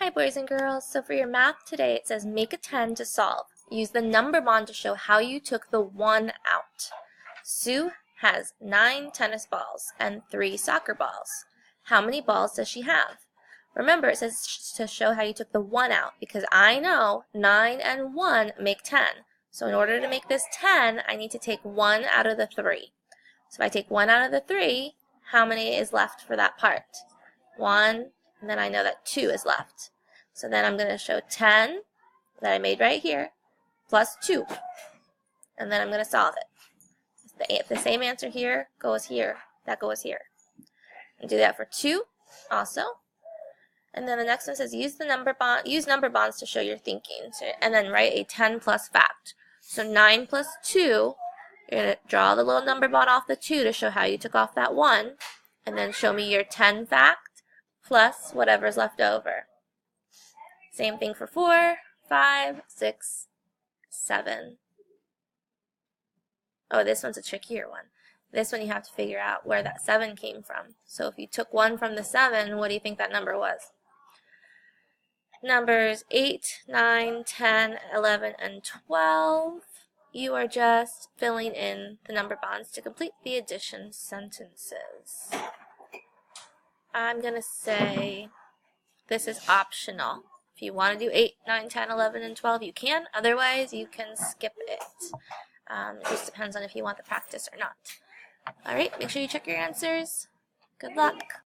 Hi boys and girls, so for your math today it says make a 10 to solve. Use the number bond to show how you took the 1 out. Sue has 9 tennis balls and 3 soccer balls. How many balls does she have? Remember it says to show how you took the 1 out because I know 9 and 1 make 10. So in order to make this 10, I need to take 1 out of the 3. So if I take 1 out of the 3, how many is left for that part? 1, and then I know that 2 is left. So then I'm going to show 10 that I made right here plus 2. And then I'm going to solve it. The same answer here goes here. That goes here. And do that for 2 also. And then the next one says use number bonds to show your thinking. So, and then write a 10 plus fact. So 9 plus 2, you're going to draw the little number bond off the 2 to show how you took off that 1. And then show me your 10 fact plus whatever's left over. Same thing for 4, 5, 6, 7. Oh, this one's a trickier one. This one you have to figure out where that 7 came from. So if you took 1 from the 7, what do you think that number was? Numbers 8, 9, 10, 11, and 12. You are just filling in the number bonds to complete the addition sentences. I'm going to say this is optional. If you want to do 8, 9, 10, 11, and 12, you can. Otherwise, you can skip it. It just depends on if you want the practice or not. All right, make sure you check your answers. Good luck.